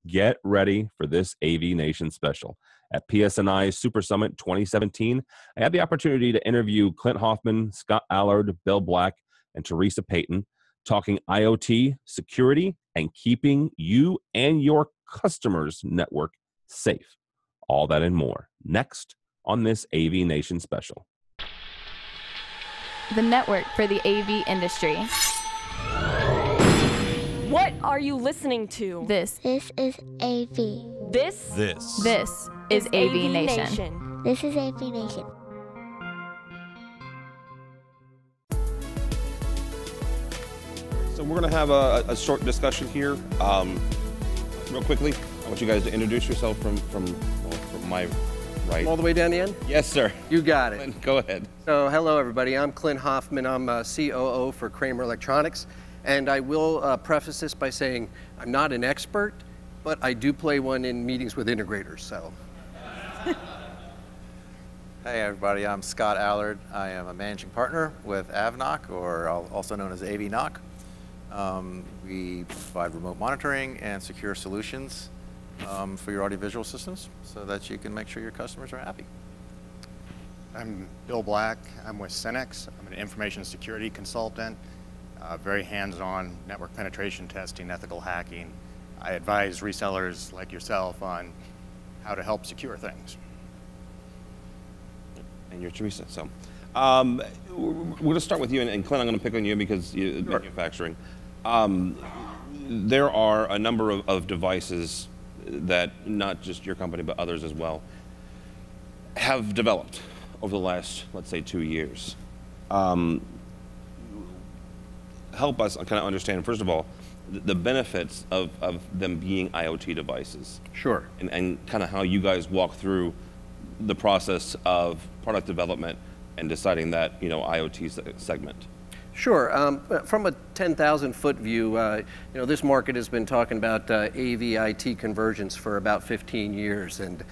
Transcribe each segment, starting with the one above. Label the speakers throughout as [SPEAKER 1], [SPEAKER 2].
[SPEAKER 1] Get ready for this AVNation special. At PSNI Super Summit 2017, I had the opportunity to interview Clint Hoffman, Scott Allard, Bill Black, and Teresa Payton, talking IoT, security, and keeping you and your customers' network safe. All that and more next on this AVNation special.
[SPEAKER 2] The network for the AV industry.
[SPEAKER 3] What are you listening to?
[SPEAKER 2] This
[SPEAKER 4] is AV.
[SPEAKER 3] This
[SPEAKER 2] is AVNation.
[SPEAKER 4] This is AVNation.
[SPEAKER 5] So we're going to have a short discussion here. Real quickly, I want you guys to introduce yourself from my right.
[SPEAKER 6] All the way down the end?
[SPEAKER 5] Yes, sir.
[SPEAKER 6] You got it.
[SPEAKER 5] Clint, go ahead.
[SPEAKER 6] So hello, everybody. I'm Clint Hoffman. I'm COO for Kramer Electronics. And I will preface this by saying I'm not an expert, but I do play one in meetings with integrators, so.
[SPEAKER 7] Hey everybody, I'm Scott Allard. I am a managing partner with AVNOC, or also known as AVNOC. We provide remote monitoring and secure solutions for your audiovisual systems so that you can make sure your customers are happy.
[SPEAKER 8] I'm Bill Black. I'm with Cenex. I'm an information security consultant. Very hands-on network penetration testing, ethical hacking. I advise resellers like yourself on how to help secure things.
[SPEAKER 5] And you're Teresa. So we're going to start with you, and Clint, I'm going to pick on you because you manufacturing. There are a number of devices that not just your company but others as well have developed over the last, let's say, 2 years. Help us kind of understand, first of all, the benefits of them being IoT devices.
[SPEAKER 6] Sure.
[SPEAKER 5] And kind of how you guys walk through the process of product development and deciding that, IoT segment.
[SPEAKER 6] Sure. From a 10,000-foot view, this market has been talking about AV-IT convergence for about 15 years. And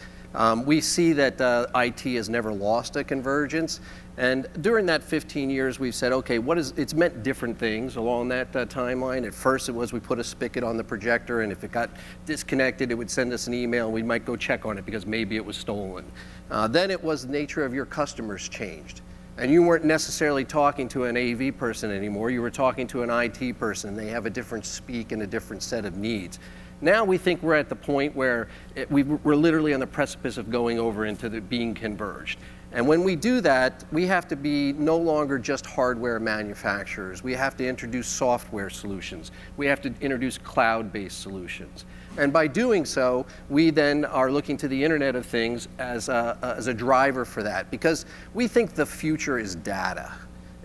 [SPEAKER 6] we see that IT has never lost a convergence. And during that 15 years, we've said, okay, it's meant different things along that timeline. At first, it was we put a spigot on the projector, and if it got disconnected, it would send us an email, and we might go check on it because maybe it was stolen. Then it was the nature of your customers changed. And you weren't necessarily talking to an AV person anymore. You were talking to an IT person. They have a different speak and a different set of needs. Now we think we're at the point where we're literally on the precipice of going over into being converged. And when we do that, we have to be no longer just hardware manufacturers. We have to introduce software solutions. We have to introduce cloud-based solutions. And by doing so, we then are looking to the Internet of Things as a driver for that, because we think the future is data.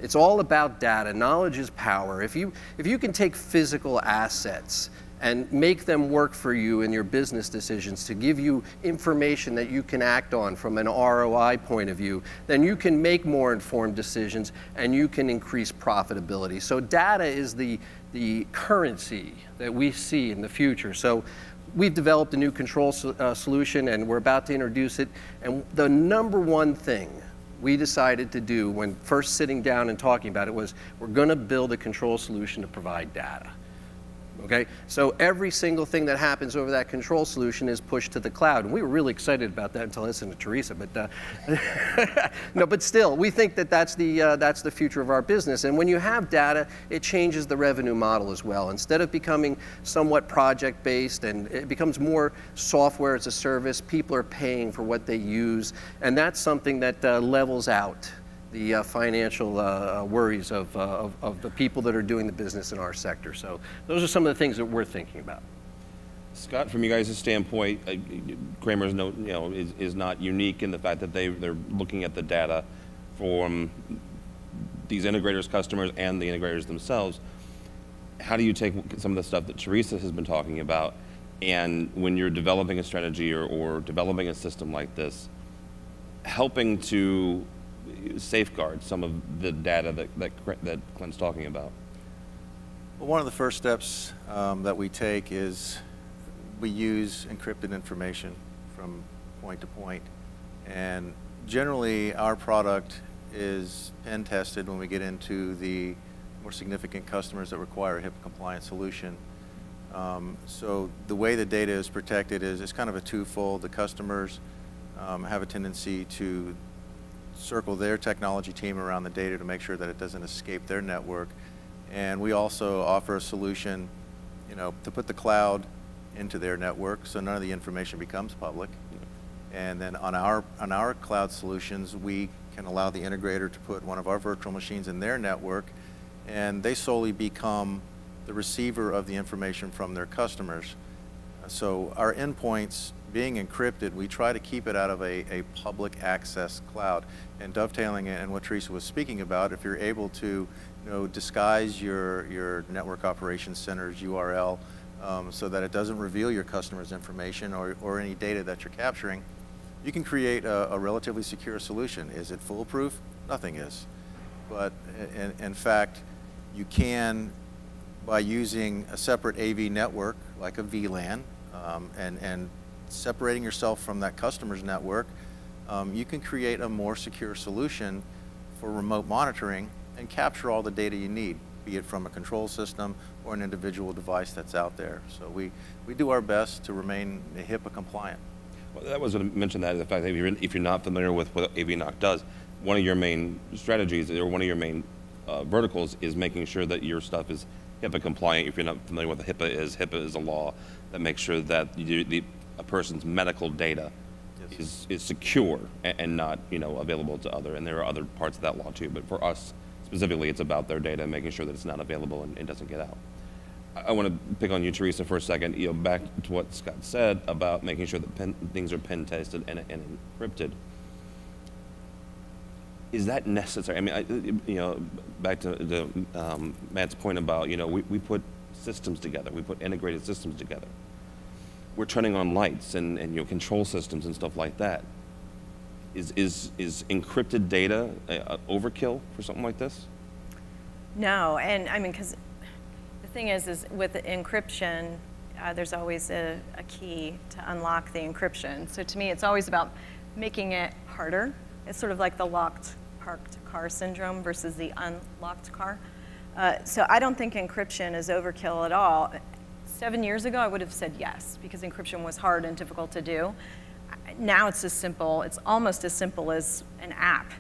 [SPEAKER 6] It's all about data. Knowledge is power. If you can take physical assets and make them work for you in your business decisions to give you information that you can act on from an ROI point of view, then you can make more informed decisions and you can increase profitability. So data is the currency that we see in the future. So we've developed a new control solution, and we're about to introduce it. And the number one thing we decided to do when first sitting down and talking about it was we're going to build a control solution to provide data. Okay, so every single thing that happens over that control solution is pushed to the cloud. And we were really excited about that until I listened to Teresa, but no, but still, we think that that's the future of our business. And when you have data, it changes the revenue model as well. Instead of becoming somewhat project-based, and it becomes more software as a service, people are paying for what they use, and that's something that levels out the financial worries of the people that are doing the business in our sector. So those are some of the things that we're thinking about.
[SPEAKER 5] Scott, from you guys' standpoint, Kramer is not unique in the fact that they're looking at the data from these integrators, customers, and the integrators themselves. How do you take some of the stuff that Teresa has been talking about, and when you're developing a strategy or developing a system like this, helping to safeguard some of the data that Clint's talking about?
[SPEAKER 7] Well, one of the first steps that we take is we use encrypted information from point to point. And generally, our product is pen tested when we get into the more significant customers that require a HIPAA compliant solution. So the way the data is protected is it's kind of a twofold. The customers have a tendency to circle their technology team around the data to make sure that it doesn't escape their network. And we also offer a solution, to put the cloud into their network so none of the information becomes public. And then on our cloud solutions, we can allow the integrator to put one of our virtual machines in their network, and they solely become the receiver of the information from their customers. So our endpoints being encrypted, we try to keep it out of a public access cloud. And dovetailing in what Teresa was speaking about, if you're able to disguise your network operations center's URL so that it doesn't reveal your customer's information or any data that you're capturing, you can create a relatively secure solution. Is it foolproof? Nothing is. But in fact, you can, by using a separate AV network, like a VLAN, and separating yourself from that customer's network, you can create a more secure solution for remote monitoring and capture all the data you need, be it from a control system or an individual device that's out there. So we do our best to remain HIPAA compliant.
[SPEAKER 5] Well, that was going to mention that, the fact that if you're not familiar with what AVNOC does, one of your main strategies or one of your main verticals is making sure that your stuff is HIPAA compliant. If you're not familiar with what HIPAA is a law that makes sure that a person's medical data is secure and not available to other. And there are other parts of that law too. But for us specifically, it's about their data and making sure that it's not available and doesn't get out. I want to pick on you, Teresa, for a second. Back to what Scott said about making sure that things are pen tested and encrypted. Is that necessary? I mean, back to Matt's point about we put systems together. We put integrated systems together. We're turning on lights and control systems and stuff like that. Is encrypted data overkill for something like this?
[SPEAKER 9] No, and I mean, because the thing is with the encryption, there's always a key to unlock the encryption. So to me, it's always about making it harder. It's sort of like the locked parked car syndrome versus the unlocked car. So I don't think encryption is overkill at all. 7 years ago, I would have said yes, because encryption was hard and difficult to do. Now it's almost as simple as an app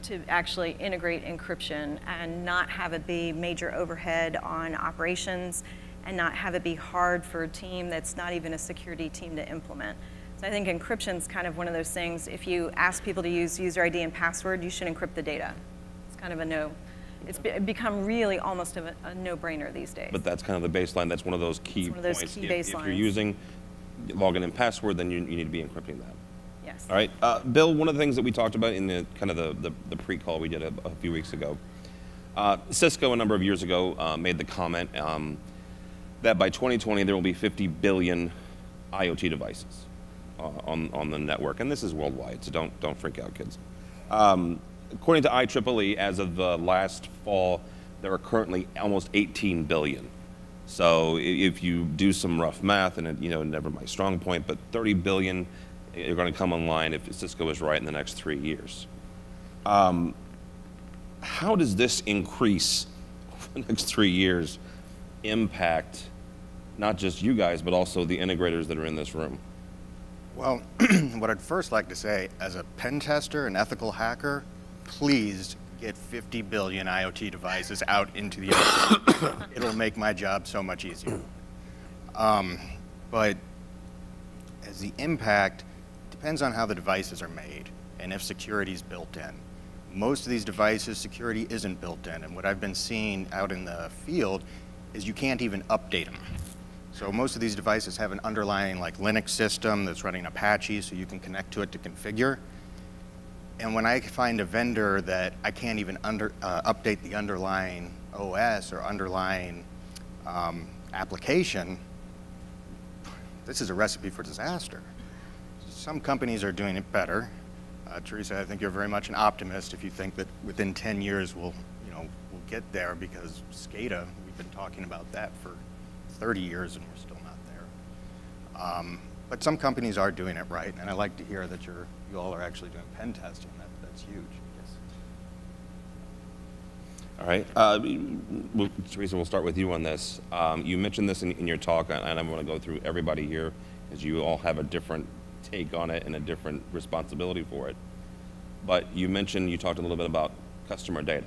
[SPEAKER 9] to actually integrate encryption and not have it be major overhead on operations and not have it be hard for a team that's not even a security team to implement. So I think encryption's kind of one of those things. If you ask people to use user ID and password, you should encrypt the data. It's kind of a no. It's become really almost a no-brainer these days.
[SPEAKER 5] But that's kind of the baseline. That's one of those key points.
[SPEAKER 9] Key
[SPEAKER 5] if you're using login and password, then you need to be encrypting that.
[SPEAKER 9] Yes.
[SPEAKER 5] All right, Bill. One of the things that we talked about in the kind of the pre-call we did a few weeks ago, Cisco a number of years ago made the comment that by 2020 there will be 50 billion IoT devices on the network, and this is worldwide. So don't freak out, kids. According to IEEE, as of the last fall, there are currently almost 18 billion. So if you do some rough math, and never my strong point, but 30 billion are going to come online if Cisco is right in the next 3 years. How does this increase over the next 3 years impact not just you guys, but also the integrators that are in this room?
[SPEAKER 8] Well, what I'd first like to say, as a pen tester, an ethical hacker, please get 50 billion IoT devices out into the open. It'll make my job so much easier. But as the impact depends on how the devices are made and if security is built in. Most of these devices, security isn't built in, and what I've been seeing out in the field is you can't even update them. So most of these devices have an underlying Linux system that's running Apache, so you can connect to it to configure. And when I find a vendor that I can't even update the underlying OS or underlying application, this is a recipe for disaster. Some companies are doing it better. Teresa, I think you're very much an optimist if you think that within 10 years we'll get there, because SCADA, we've been talking about that for 30 years and we're still not there. But some companies are doing it right, and I like to hear that you all are actually doing pen testing. That's huge. Yes.
[SPEAKER 5] All right. Teresa, we'll start with you on this. You mentioned this in your talk, and I'm going to go through everybody here, as you all have a different take on it and a different responsibility for it. But you talked a little bit about customer data,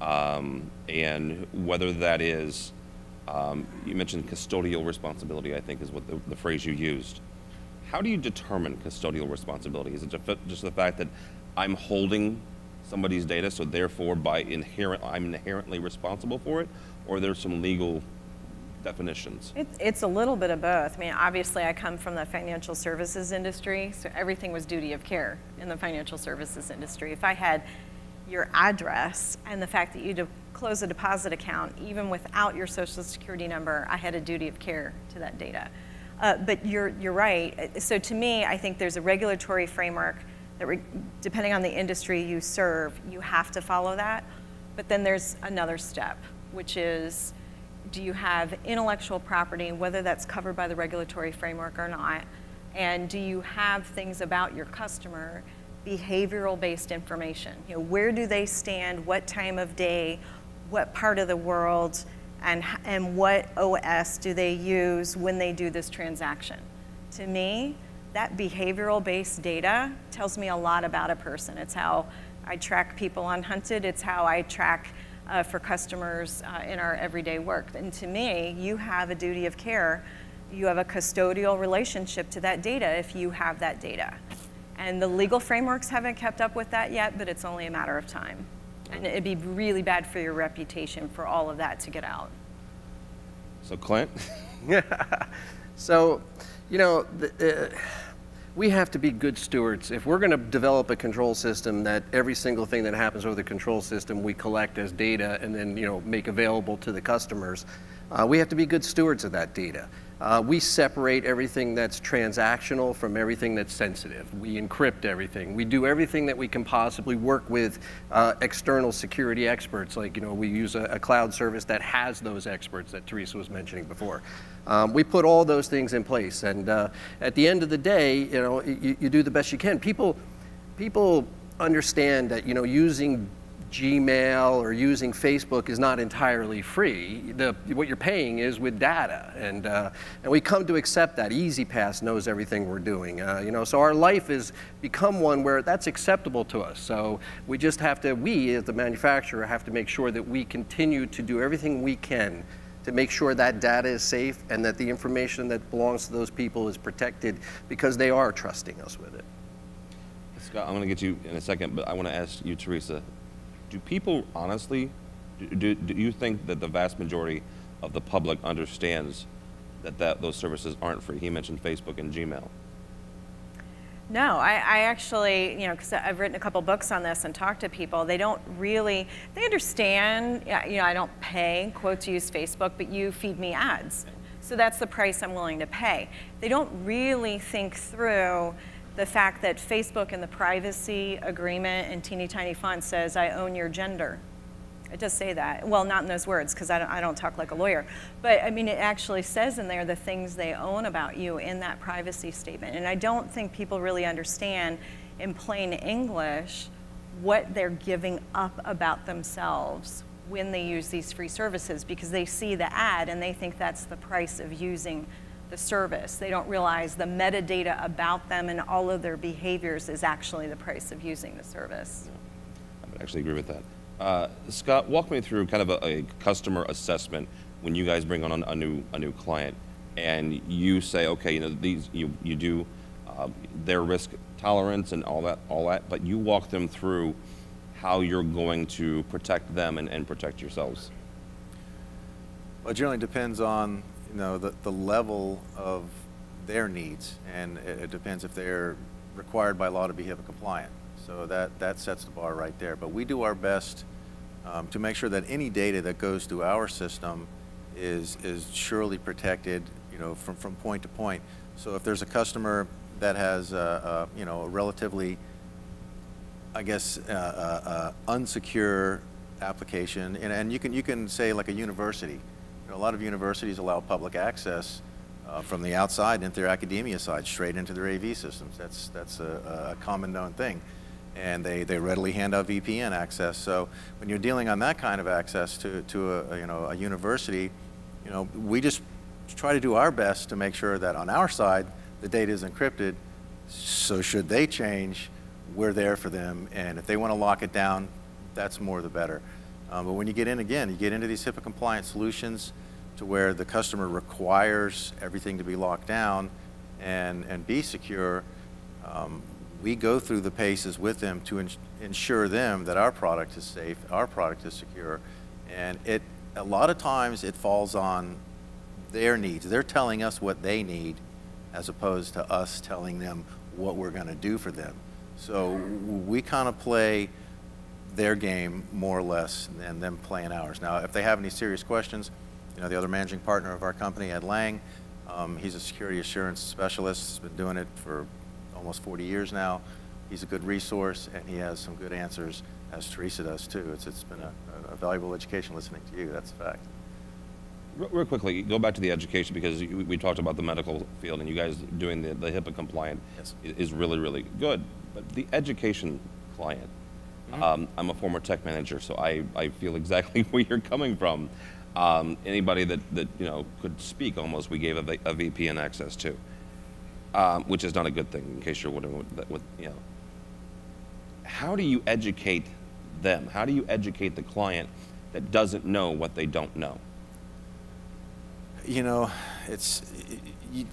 [SPEAKER 5] and whether that is, you mentioned custodial responsibility, I think is what the phrase you used. How do you determine custodial responsibility? Is it just the fact that I'm holding somebody's data, so therefore I'm inherently responsible for it, or there's some legal definitions?
[SPEAKER 9] It's a little bit of both. I mean, obviously I come from the financial services industry, so everything was duty of care in the financial services industry. If I had your address and the fact that you close a deposit account, even without your social security number, I had a duty of care to that data. But you're right. So to me, I think there's a regulatory framework that depending on the industry you serve, you have to follow that. But then there's another step, which is, do you have intellectual property, whether that's covered by the regulatory framework or not, and do you have things about your customer, behavioral-based information? You know, where do they stand, what time of day, what part of the world, and what OS do they use when they do this transaction? To me, that behavioral-based data tells me a lot about a person. It's how I track people on Hunted. It's how I track for customers in our everyday work. And to me, you have a duty of care. You have a custodial relationship to that data if you have that data. And the legal frameworks haven't kept up with that yet, but it's only a matter of time. And it'd be really bad for your reputation for all of that to get out.
[SPEAKER 5] So Clint?
[SPEAKER 6] So, you know, we have to be good stewards. If we're going to develop a control system that every single thing that happens over the control system we collect as data and then, you know, make available to the customers, we have to be good stewards of that data. We separate everything that's transactional from everything that's sensitive. We encrypt everything. We do everything that we can possibly work with external security experts. Like, you know, we use a cloud service that has those experts that Teresa was mentioning before. We put all those things in place, and at the end of the day, you know, you do the best you can. People understand that, you know, using Gmail or using Facebook is not entirely free. What you're paying is with data, and we come to accept that. EasyPass knows everything we're doing, you know, so our life has become one where that's acceptable to us. So we just have to, we as the manufacturer have to make sure that we continue to do everything we can to make sure that data is safe and that the information that belongs to those people is protected because they are trusting us with it.
[SPEAKER 5] Scott, I'm going to get you in a second, but I want to ask you, Teresa, do people honestly, do you think that the vast majority of the public understands that those services aren't free? He mentioned Facebook and Gmail.
[SPEAKER 9] No, I actually, you know, because I've written a couple books on this and talked to people, they don't really, they understand, you know, I don't pay, quote, to use Facebook, but you feed me ads. So that's the price I'm willing to pay. They don't really think through the fact that Facebook in the privacy agreement in teeny tiny font says, I own your gender. It does say that. Well, not in those words, because I don't talk like a lawyer. But I mean, it actually says in there the things they own about you in that privacy statement. And I don't think people really understand in plain English what they're giving up about themselves when they use these free services, because they see the ad and they think that's the price of using the service. They don't realize the metadata about them and all of their behaviors is actually the price of using the service.
[SPEAKER 5] Yeah, I would actually agree with that. Scott, walk me through kind of a customer assessment when you guys bring on a new client, and you say, okay, you know, these you do their risk tolerance and all that, but you walk them through how you're going to protect them and protect yourselves.
[SPEAKER 7] Well, it generally depends on, you know, the level of their needs, and it depends if they're required by law to be HIPAA compliant. So that sets the bar right there. But we do our best to make sure that any data that goes through our system is surely protected, you know, from point to point. So if there's a customer that has you know, a relatively, I guess, unsecure application, and you can say like a university. You know, a lot of universities allow public access from the outside into their academia side, straight into their AV systems. That's a common known thing. and they readily hand out VPN access. So when you're dealing on that kind of access to a university, we just try to do our best to make sure that on our side the data is encrypted. So should they change, we're there for them, and if they want to lock it down, that's more the better. But when you get in, again, you get into these HIPAA compliant solutions to where the customer requires everything to be locked down and be secure, we go through the paces with them to ensure them that our product is safe, our product is secure, and a lot of times it falls on their needs. They're telling us what they need as opposed to us telling them what we're going to do for them. So we kind of play their game more or less than them playing ours. Now, if they have any serious questions, the other managing partner of our company, Ed Lang, he's a security assurance specialist. He's been doing it for almost 40 years now. He's a good resource, and he has some good answers, as Teresa does too. It's been a valuable education listening to you. That's a fact.
[SPEAKER 5] Real quickly, go back to the education, because we talked about the medical field, and you guys doing the HIPAA compliant is really, really good. But the education client, I'm a former tech manager, so I feel exactly where you're coming from. Anybody that could speak almost, we gave a VPN access to, which is not a good thing, in case you're wondering. How do you educate them? How do you educate the client that doesn't know what they don't know?
[SPEAKER 7] The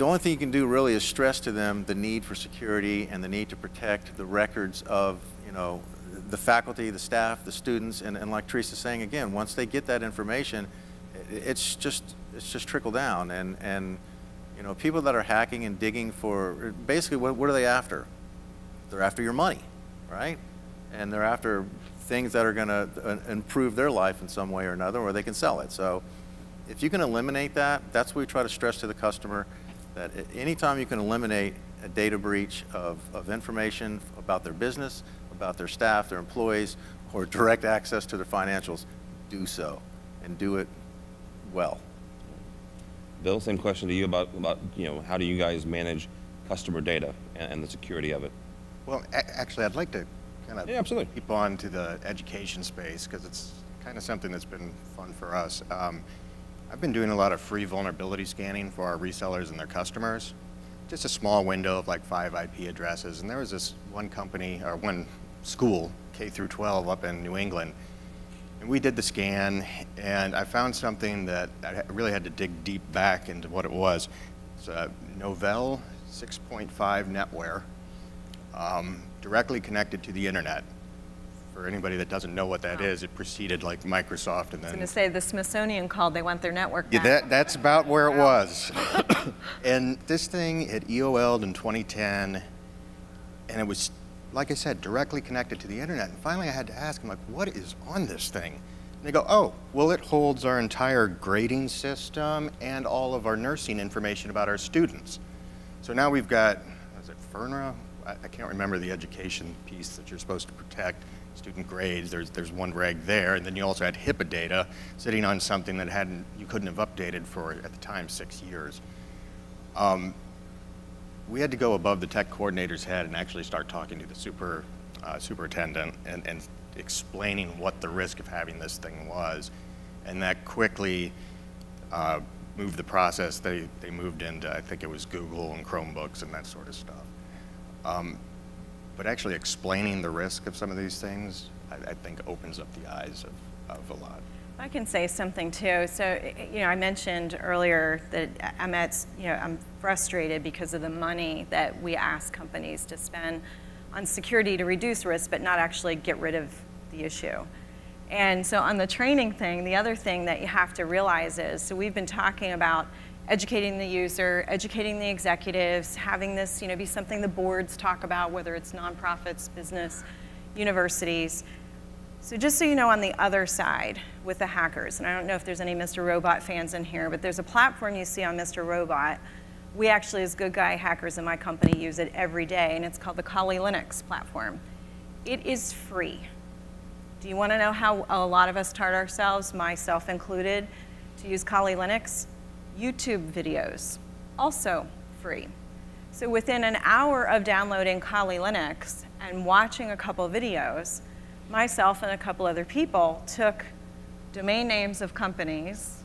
[SPEAKER 7] only thing you can do really is stress to them the need for security and the need to protect the records of, the faculty, the staff, the students, and like Teresa's saying, again, once they get that information, it's just trickle down, and people that are hacking and digging for, basically, what are they after? They're after your money, right? And they're after things that are going to improve their life in some way or another, or they can sell it. So if you can eliminate that, that's what we try to stress to the customer, that anytime you can eliminate a data breach of information about their business, about their staff, their employees, or direct access to their financials, do so, and do it well.
[SPEAKER 5] Bill, same question to you about how do you guys manage customer data and the security of it?
[SPEAKER 8] Well, actually, I'd like to kind of
[SPEAKER 5] absolutely
[SPEAKER 8] keep on to the education space, because it's kind of something that's been fun for us. I've been doing a lot of free vulnerability scanning for our resellers and their customers. Just a small window of like 5 IP addresses. And there was this one company, or one school, K through 12 up in New England. And we did the scan, and I found something that I really had to dig deep back into what it was. It's a Novell 6.5 NetWare, directly connected to the internet. For anybody that doesn't know what that is, it preceded like Microsoft, and then.
[SPEAKER 9] I was going to say the Smithsonian called. They want their network back.
[SPEAKER 8] Yeah, that's about where it was. And this thing had EOL'd in 2010, and it was, like I said, directly connected to the internet. And finally, I had to ask him, like, what is on this thing? And they go, oh, well, it holds our entire grading system and all of our nursing information about our students. So now we've got, is it FERNRA? I can't remember the education piece that you're supposed to protect. Student grades, there's one reg there, and then you also had HIPAA data sitting on something that you couldn't have updated for, at the time, 6 years. We had to go above the tech coordinator's head and actually start talking to the superintendent and explaining what the risk of having this thing was, and that quickly moved the process. They moved into, I think it was Google and Chromebooks and that sort of stuff. But actually explaining the risk of some of these things, I think opens up the eyes of a lot.
[SPEAKER 9] I can say something too. So, I mentioned earlier that I'm frustrated because of the money that we ask companies to spend on security to reduce risk, but not actually get rid of the issue. And so on the training thing, the other thing that you have to realize is, so we've been talking about educating the user, educating the executives, having this be something the boards talk about, whether it's nonprofits, business, universities. So just so you know, on the other side with the hackers, and I don't know if there's any Mr. Robot fans in here, but there's a platform you see on Mr. Robot. We actually, as good guy hackers in my company, use it every day, and it's called the Kali Linux platform. It is free. Do you want to know how a lot of us taught ourselves, myself included, to use Kali Linux? YouTube videos, also free. So within an hour of downloading Kali Linux and watching a couple of videos, myself and a couple other people took domain names of companies,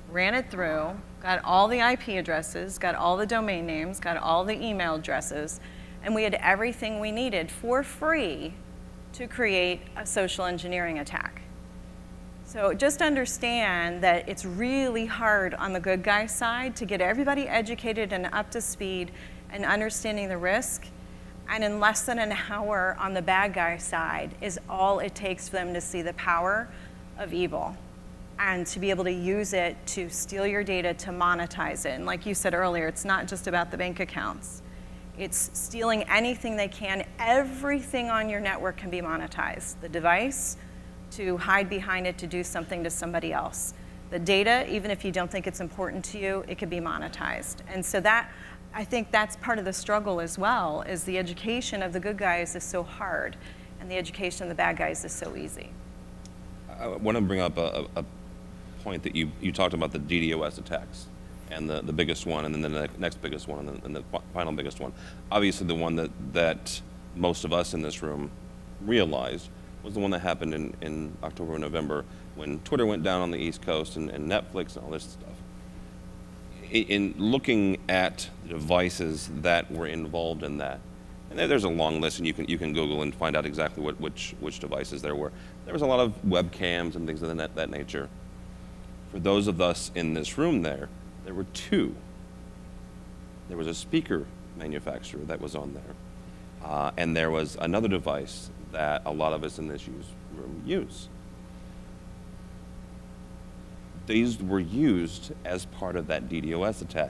[SPEAKER 9] ran it through, got all the IP addresses, got all the domain names, got all the email addresses, and we had everything we needed for free to create a social engineering attack. So just understand that it's really hard on the good guy side to get everybody educated and up to speed and understanding the risk. And in less than an hour on the bad guy side is all it takes for them to see the power of evil and to be able to use it to steal your data, to monetize it. And like you said earlier, it's not just about the bank accounts. It's stealing anything they can. Everything on your network can be monetized. The device, to hide behind it to do something to somebody else. The data, even if you don't think it's important to you, it could be monetized. And so that, I think that's part of the struggle as well, is the education of the good guys is so hard, and the education of the bad guys is so easy.
[SPEAKER 5] I want to bring up a point that you talked about, the DDoS attacks, and the biggest one, and then the next biggest one, and the final biggest one. Obviously, the one that most of us in this room realized was the one that happened in October and November, when Twitter went down on the East Coast, and Netflix and all this stuff. In looking at the devices that were involved in that, and there's a long list, and you can Google and find out exactly which devices there were. There was a lot of webcams and things of that nature. For those of us in this room there were two. There was a speaker manufacturer that was on there, and there was another device that a lot of us in this room use. These were used as part of that DDoS attack.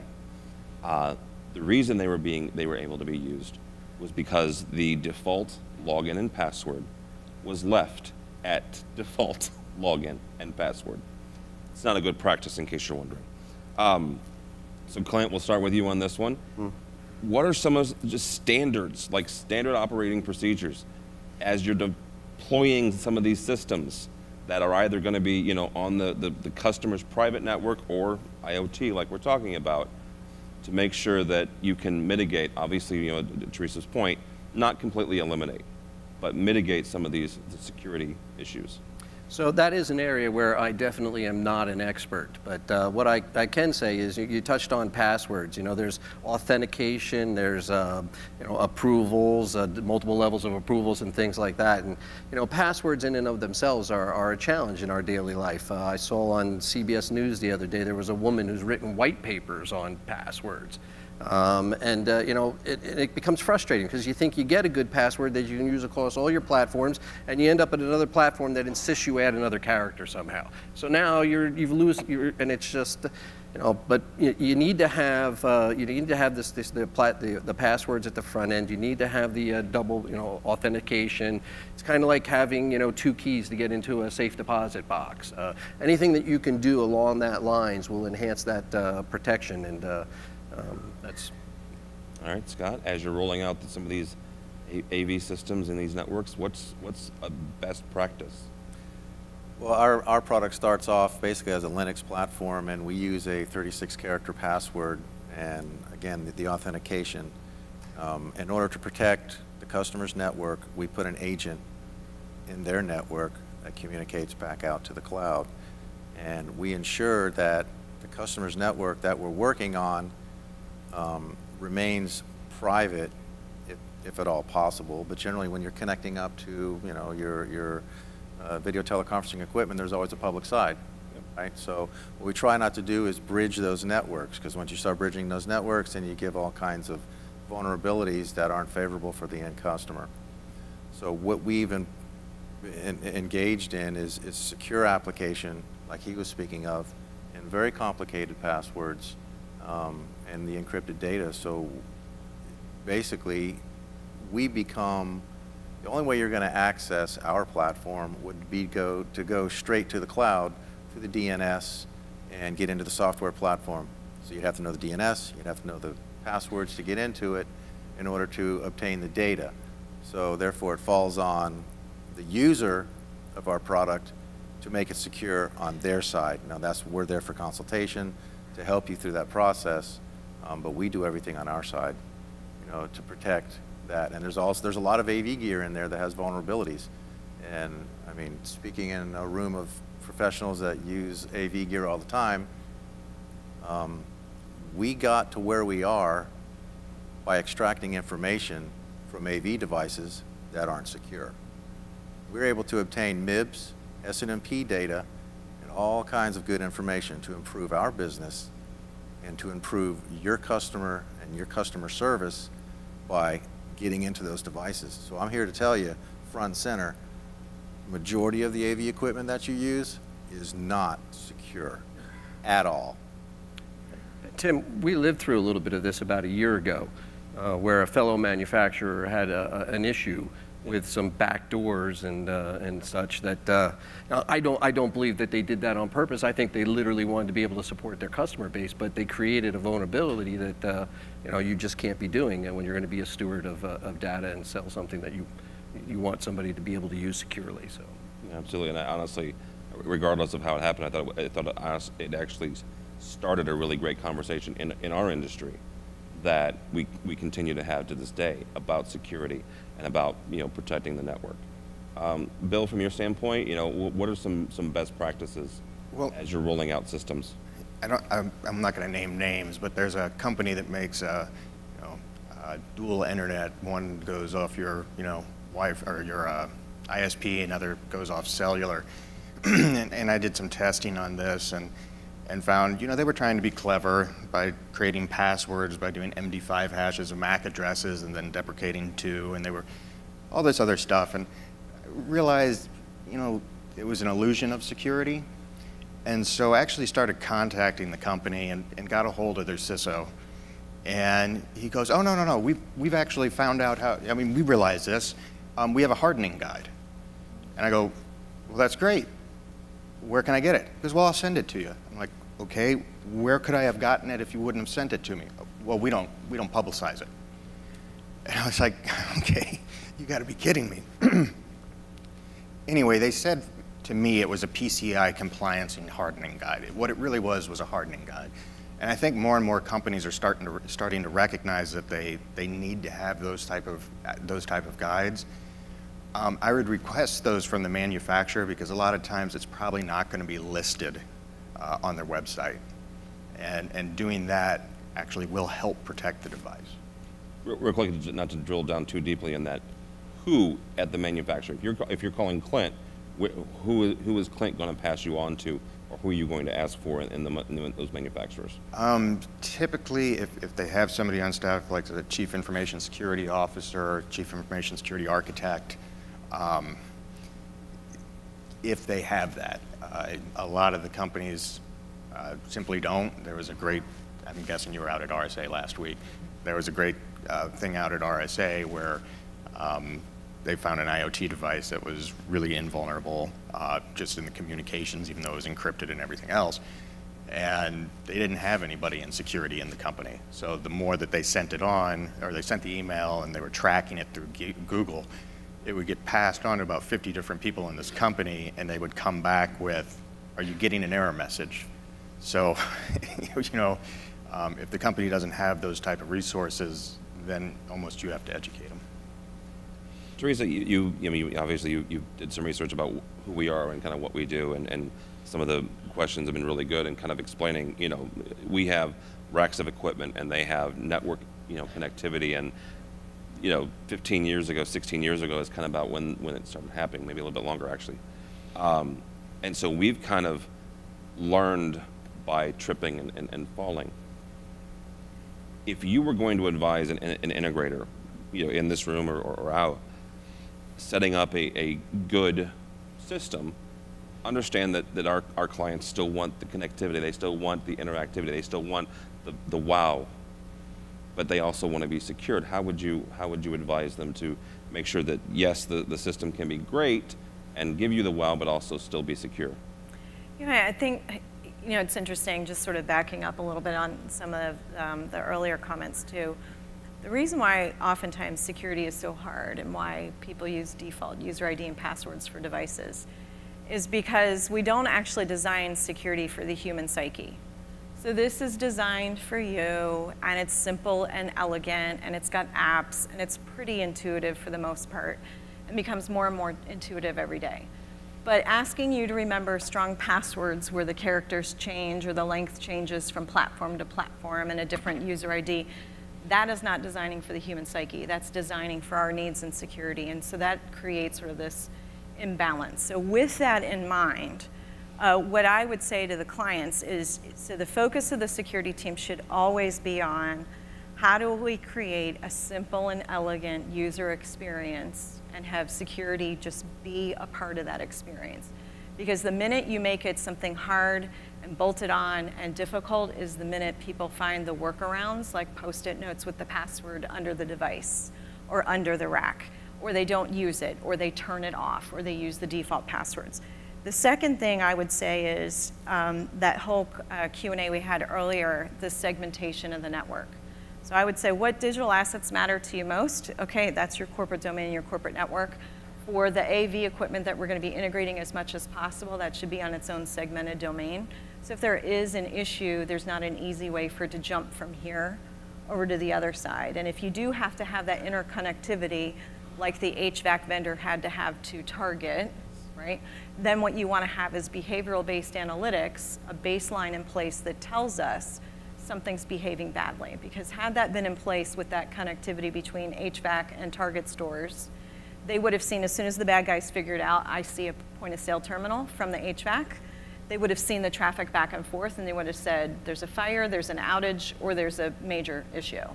[SPEAKER 5] The reason they were able to be used was because the default login and password was left at default login and password. It's not a good practice, in case you're wondering. So Clint, we'll start with you on this one. What are some of just standards, like standard operating procedures, as you're deploying some of these systems that are either going to be, on the customer's private network or IoT, like we're talking about, to make sure that you can mitigate, obviously, to Teresa's point, not completely eliminate, but mitigate some of the security issues?
[SPEAKER 6] So that is an area where I definitely am not an expert, but what I can say is you touched on passwords. There's authentication, there's approvals, multiple levels of approvals and things like that. And passwords in and of themselves are a challenge in our daily life. I saw on CBS News the other day there was a woman who's written white papers on passwords. It becomes frustrating because you think you get a good password that you can use across all your platforms, and you end up at another platform that insists you add another character somehow. So now and it's just, but you need to have the passwords at the front end. You need to have the double authentication. It's kind of like having two keys to get into a safe deposit box. Anything that you can do along that lines will enhance that protection, and that's.
[SPEAKER 5] All right, Scott, as you're rolling out some of these AV systems and these networks, what's a best practice?
[SPEAKER 7] Well, our product starts off basically as a Linux platform, and we use a 36-character password and, again, the authentication. In order to protect the customer's network, we put an agent in their network that communicates back out to the cloud. And we ensure that the customer's network that we're working on remains private, if at all possible. But generally, when you're connecting up to your video teleconferencing equipment, there's always a public side, right? So what we try not to do is bridge those networks, because once you start bridging those networks, then you give all kinds of vulnerabilities that aren't favorable for the end customer. So what we've engaged in is secure application, like he was speaking of, and very complicated passwords, and the encrypted data. So basically, we become, the only way you're going to access our platform would be to go straight to the cloud through the DNS and get into the software platform. So you'd have to know the DNS, you'd have to know the passwords to get into it in order to obtain the data. So therefore, it falls on the user of our product to make it secure on their side. Now, we're there for consultation to help you through that process, but we do everything on our side to protect that. And there's a lot of AV gear in there that has vulnerabilities. And I mean, speaking in a room of professionals that use AV gear all the time, we got to where we are by extracting information from AV devices that aren't secure. We're able to obtain MIBs, SNMP data, and all kinds of good information to improve our business and to improve your customer and your customer service by getting into those devices. So I'm here to tell you, front and center, the majority of the AV equipment that you use is not secure at all.
[SPEAKER 6] Tim, we lived through a little bit of this about a year ago, where a fellow manufacturer had an issue with some back doors and such that I don't believe that they did that on purpose. I think they literally wanted to be able to support their customer base, but they created a vulnerability that you just can't be doing when you're going to be a steward of data and sell something that you want somebody to be able to use securely. So
[SPEAKER 5] Absolutely, and I honestly, regardless of how it happened, I thought it actually started a really great conversation in our industry that we continue to have to this day about security and about protecting the network. Bill, from your standpoint, what are some best practices as you're rolling out systems?
[SPEAKER 8] I'm not going to name names, but there's a company that makes dual internet. One goes off your Wi-Fi or your ISP, another goes off cellular. and I did some testing on this and found, they were trying to be clever by creating passwords, by doing MD5 hashes of MAC addresses and then deprecating 2, and they were all this other stuff, and realized, it was an illusion of security. And so I actually started contacting the company and got a hold of their CISO. And he goes, oh, no, we've actually found out how, we realize this. We have a hardening guide. And I go, well, that's great. Where can I get it? He goes, well, I'll send it to you. I'm like, okay, where could I have gotten it if you wouldn't have sent it to me? Well, we don't publicize it. And I was like, okay, you got to be kidding me. Anyway, they said to me it was a PCI compliance and hardening guide. What it really was a hardening guide. And I think more and more companies are starting to recognize that they need to have those type of guides. I would request those from the manufacturer because a lot of times it's probably not going to be listed on their website. And doing that actually will help protect the device.
[SPEAKER 5] Real quick, not to drill down too deeply in that, who at the manufacturer, if you're calling Clint, who is Clint going to pass you on to, or who are you going to ask for in those manufacturers?
[SPEAKER 8] Typically, if they have somebody on staff like the Chief Information Security Officer, Chief Information Security Architect, if they have that. A lot of the companies simply don't. There was a great, I'm guessing you were out at RSA last week, there was a great thing out at RSA where they found an IoT device that was really invulnerable just in the communications, even though it was encrypted and everything else. And they didn't have anybody in security in the company. So the more that they sent it on, or they sent the email and they were tracking it through Google, it would get passed on to about 50 different people in this company, and they would come back with, are you getting an error message? So, if the company doesn't have those type of resources, then almost you have to educate them.
[SPEAKER 5] Teresa, obviously you did some research about who we are and kind of what we do, and some of the questions have been really good in kind of explaining, we have racks of equipment and they have network, connectivity, and 15 years ago, 16 years ago is kind of about when it started happening, maybe a little bit longer actually. And so we've kind of learned by tripping and falling. If you were going to advise an integrator, in this room or out, setting up a good system, understand that our clients still want the connectivity, they still want the interactivity, they still want the wow, but they also want to be secured. How would you advise them to make sure that, yes, the system can be great and give you the wow, but also still be secure?
[SPEAKER 9] I think, it's interesting, just sort of backing up a little bit on some of the earlier comments too. The reason why oftentimes security is so hard and why people use default user ID and passwords for devices is because we don't actually design security for the human psyche. So this is designed for you, and it's simple and elegant, and it's got apps, and it's pretty intuitive for the most part, and becomes more and more intuitive every day. But asking you to remember strong passwords where the characters change or the length changes from platform to platform and a different user ID, that is not designing for the human psyche. That's designing for our needs and security. And so that creates sort of this imbalance. So with that in mind, what I would say to the clients is, so the focus of the security team should always be on how do we create a simple and elegant user experience and have security just be a part of that experience. Because the minute you make it something hard and bolted on and difficult is the minute people find the workarounds, like Post-it notes with the password under the device or under the rack, or they don't use it, or they turn it off, or they use the default passwords. The second thing I would say is that whole Q&A we had earlier, the segmentation of the network. So I would say, what digital assets matter to you most? Okay, that's your corporate domain, your corporate network. For the AV equipment that we're going to be integrating as much as possible, that should be on its own segmented domain. So if there is an issue, there's not an easy way for it to jump from here over to the other side. And if you do have to have that interconnectivity, like the HVAC vendor had to have to Target, right? Then what you want to have is behavioral-based analytics, a baseline in place that tells us something's behaving badly. Because had that been in place with that connectivity between HVAC and Target stores, they would have seen, as soon as the bad guys figured out, I see a point of sale terminal from the HVAC, they would have seen the traffic back and forth, and they would have said, there's a fire, there's an outage, or there's a major issue.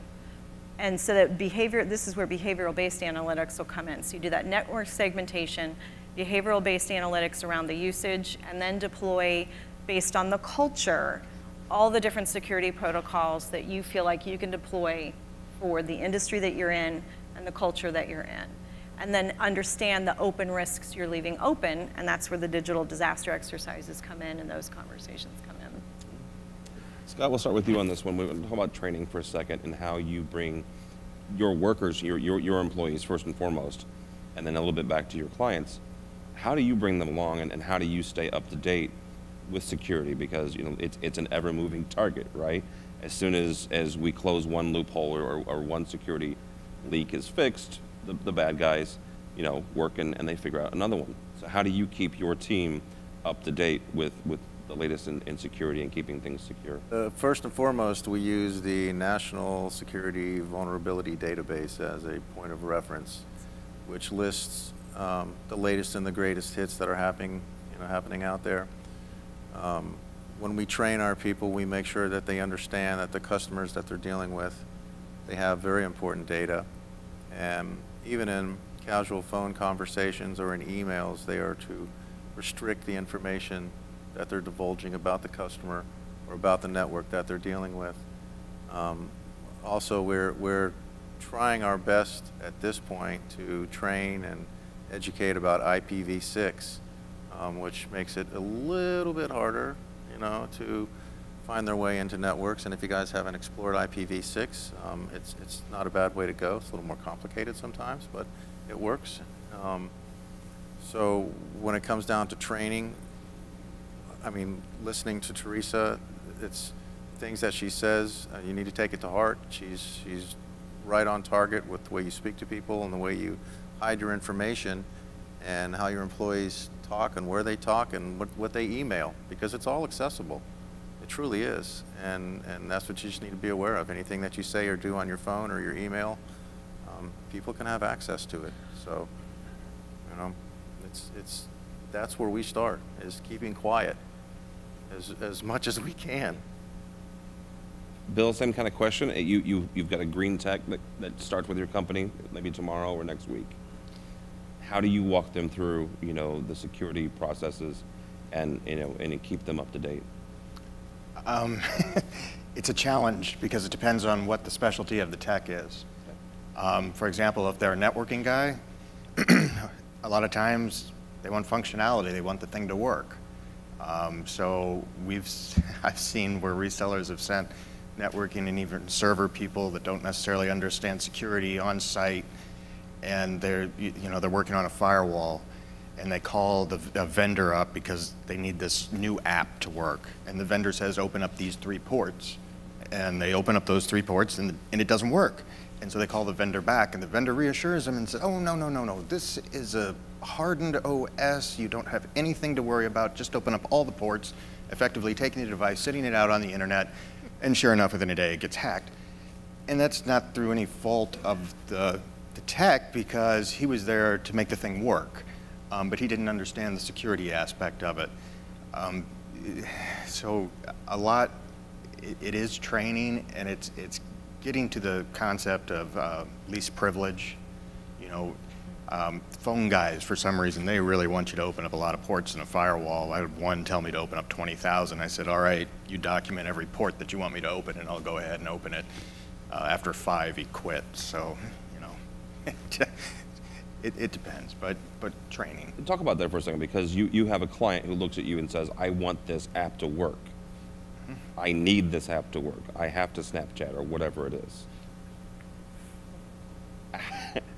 [SPEAKER 9] And so that this is where behavioral-based analytics will come in. So you do that network segmentation, behavioral-based analytics around the usage, and then deploy, based on the culture, all the different security protocols that you feel like you can deploy for the industry that you're in and the culture that you're in. And then understand the open risks you're leaving open, and that's where the digital disaster exercises come in and those conversations come in.
[SPEAKER 5] Scott, we'll start with you on this one. We'll talk about training for a second and how you bring your workers, your employees first and foremost, and then a little bit back to your clients. How do you bring them along, and how do you stay up to date with security? Because it's an ever-moving target, right? As soon as we close one loophole or one security leak is fixed, the bad guys, work and they figure out another one. So how do you keep your team up to date with the latest in security and keeping things secure?
[SPEAKER 7] First and foremost, we use the National Security Vulnerability Database as a point of reference, which lists the latest and the greatest hits that are happening out there. When we train our people, we make sure that they understand that the customers that they're dealing with, they have very important data. And even in casual phone conversations or in emails, they are to restrict the information that they're divulging about the customer or about the network that they're dealing with. Also, we're trying our best at this point to train and educate about IPv6, which makes it a little bit harder, to find their way into networks. And if you guys haven't explored IPv6, it's not a bad way to go. It's a little more complicated sometimes, but it works. So when it comes down to training, listening to Teresa, it's things that she says, you need to take it to heart. She's right on target with the way you speak to people and the way you hide your information and how your employees talk and where they talk and what they email, because it's all accessible. It truly is, and that's what you just need to be aware of. Anything that you say or do on your phone or your email, people can have access to it. So, that's where we start, is keeping quiet as much as we can.
[SPEAKER 5] Bill, same kind of question. You've got a green tech that starts with your company, maybe tomorrow or next week. How do you walk them through, the security processes and keep them up to date?
[SPEAKER 8] It's a challenge because it depends on what the specialty of the tech is. For example, if they're a networking guy, a lot of times they want functionality, they want the thing to work. So I've seen where resellers have sent networking and even server people that don't necessarily understand security on site, and they're working on a firewall. and they call the vendor up because they need this new app to work. And the vendor says, open up these 3 ports. And they open up those 3 ports, and it doesn't work. And so they call the vendor back, and the vendor reassures them and says, oh, no, no, no, no. This is a hardened OS. You don't have anything to worry about. Just open up all the ports, effectively taking the device, sitting it out on the internet, and sure enough, within a day, it gets hacked. And that's not through any fault of the tech, because he was there to make the thing work. But he didn't understand the security aspect of it. So a lot, it is training, and it's getting to the concept of least privilege. You know, phone guys, for some reason, they really want you to open up a lot of ports in a firewall. I had one tell me to open up 20,000. I said, all right, you document every port that you want me to open, and I'll go ahead and open it. After 5, he quit. So, you know, it depends, but training.
[SPEAKER 5] Talk about that for a second, because you have a client who looks at you and says, I want this app to work. I need this app to work. I have to Snapchat or whatever it is.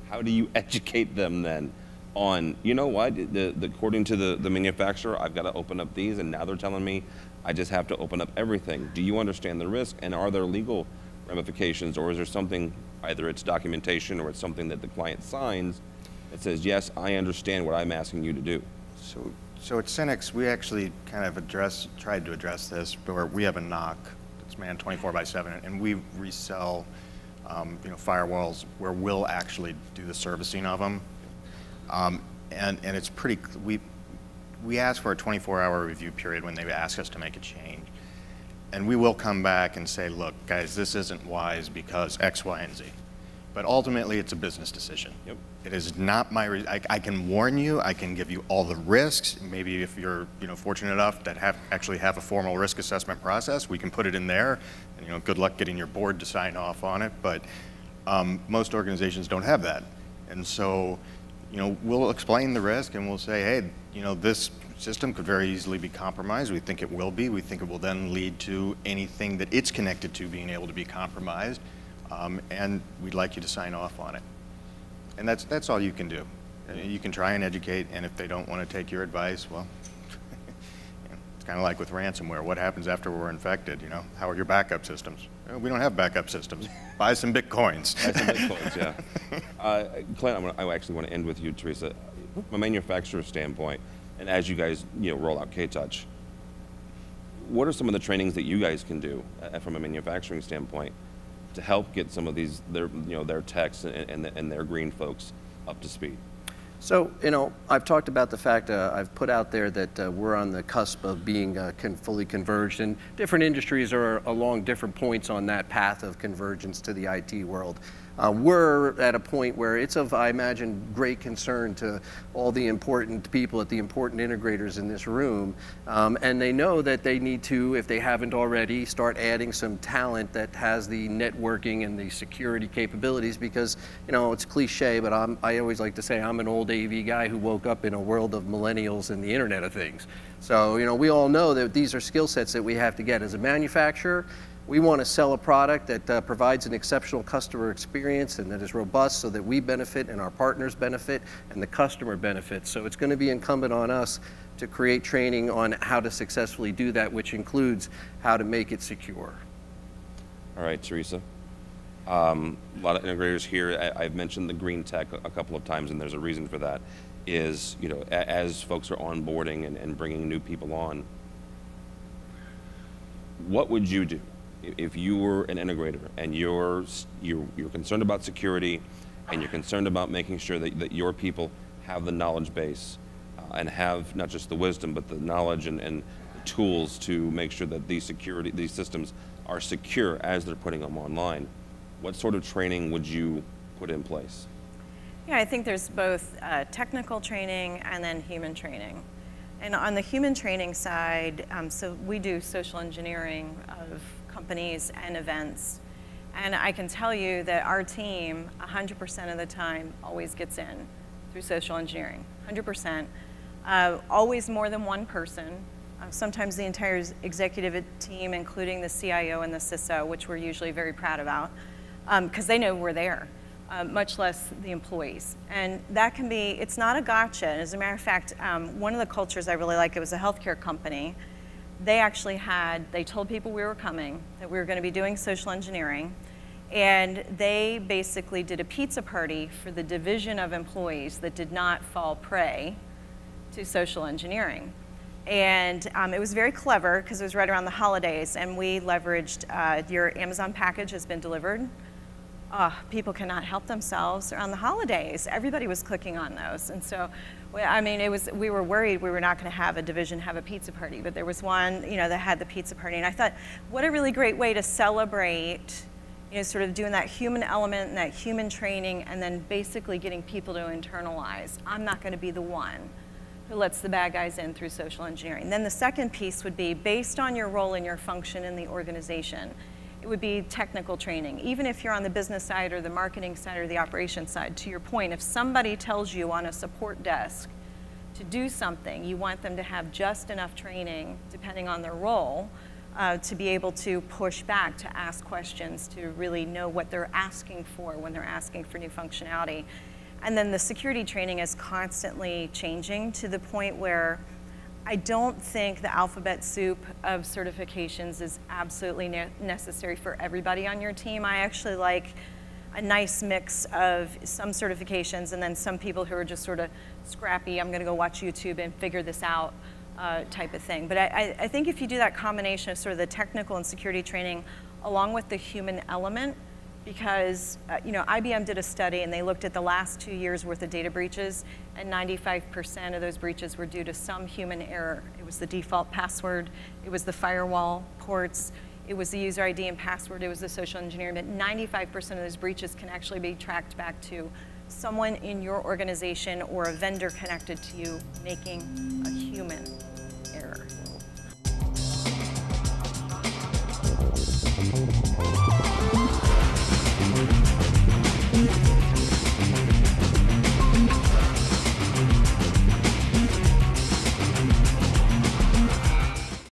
[SPEAKER 5] How do you educate them then on, you know what, according to the manufacturer, I've got to open up these, and now they're telling me I just have to open up everything. Do you understand the risk, and are there legal ramifications, or is there something, either it's documentation or it's something that the client signs that says, yes, I understand what I'm asking you to do?
[SPEAKER 8] So at Synnex, we actually kind of tried to address this, where we have a NOC that's manned 24/7, and we resell you know, firewalls where we'll actually do the servicing of them. And it's pretty, we ask for a 24-hour review period when they ask us to make a change. And we will come back and say, look, guys, this isn't wise because X, Y, and Z. But ultimately, it's a business decision.
[SPEAKER 5] Yep.
[SPEAKER 8] It is not my, I can warn you, I can give you all the risks. Maybe if you're, you know, fortunate enough that actually have a formal risk assessment process, we can put it in there. And, you know, good luck getting your board to sign off on it. But most organizations don't have that. And so, you know, we'll explain the risk, and we'll say, hey, you know, this system could very easily be compromised. We think it will be. We think it will then lead to anything that it's connected to being able to be compromised. And we'd like you to sign off on it. And that's all you can do. You can try and educate, and if they don't want to take your advice, well, it's kind of like with ransomware. What happens after we're infected? You know, how are your backup systems? We don't have backup systems. Buy some Bitcoins.
[SPEAKER 5] Buy some Bitcoins, yeah. Clint, I actually want to end with you, Teresa. From a manufacturer standpoint, and as you guys, you know, roll out K-Touch, what are some of the trainings that you guys can do from a manufacturing standpoint to help get some of these, their techs and their green folks up to speed?
[SPEAKER 6] So, you know, I've talked about the fact, I've put out there that we're on the cusp of being fully converged, and different industries are along different points on that path of convergence to the IT world. We're at a point where it's of, I imagine, great concern to all the important people at the important integrators in this room, and they know that they need to, if they haven't already, start adding some talent that has the networking and the security capabilities, because, you know, it's cliche, but I always like to say I'm an old AV guy who woke up in a world of millennials and the Internet of Things. So, you know, we all know that these are skill sets that we have to get. As a manufacturer, we want to sell a product that provides an exceptional customer experience and that is robust so that we benefit and our partners benefit and the customer benefits. So it's going to be incumbent on us to create training on how to successfully do that, which includes how to make it secure.
[SPEAKER 5] All right, Teresa. A lot of integrators here, I've mentioned the green tech a couple of times, and there's a reason for that, is, you know, as folks are onboarding and bringing new people on, what would you do if you were an integrator and you're concerned about security and you're concerned about making sure that your people have the knowledge base and have not just the wisdom but the knowledge and the tools to make sure that these systems are secure as they're putting them online? What sort of training would you put in place?
[SPEAKER 9] Yeah, I think there's both technical training and then human training. And on the human training side, so we do social engineering of companies and events. And I can tell you that our team, 100% of the time, always gets in through social engineering, 100%. Always more than one person. Sometimes the entire executive team, including the CIO and the CISO, which we're usually very proud about, because they know we're there. much less the employees. And that can be, it's not a gotcha. As a matter of fact, one of the cultures I really like, it was a healthcare company. They actually they told people we were coming, that we were going to be doing social engineering, and they basically did a pizza party for the division of employees that did not fall prey to social engineering. And it was very clever because it was right around the holidays, and we leveraged your Amazon package has been delivered. People cannot help themselves around the holidays. Everybody was clicking on those. And so, I mean, we were worried we were not going to have a division have a pizza party, but there was one, that had the pizza party. And I thought, what a really great way to celebrate, sort of doing that human element and that human training, and then basically getting people to internalize, I'm not going to be the one who lets the bad guys in through social engineering. Then the second piece would be, based on your role and your function in the organization, it would be technical training. Even if you're on the business side or the marketing side or the operations side, to your point, if somebody tells you on a support desk to do something, you want them to have just enough training, depending on their role, to be able to push back, to ask questions, to really know what they're asking for when they're asking for new functionality. And then the security training is constantly changing to the point where I don't think the alphabet soup of certifications is absolutely necessary for everybody on your team. I actually like a nice mix of some certifications and then some people who are just sort of scrappy, I'm gonna go watch YouTube and figure this out type of thing. But I think if you do that combination of sort of the technical and security training along with the human element, because IBM did a study and they looked at the last 2 years worth of data breaches, and 95% of those breaches were due to some human error. It was the default password, it was the firewall ports, it was the user ID and password, it was the social engineering, but 95% of those breaches can actually be tracked back to someone in your organization or a vendor connected to you making a human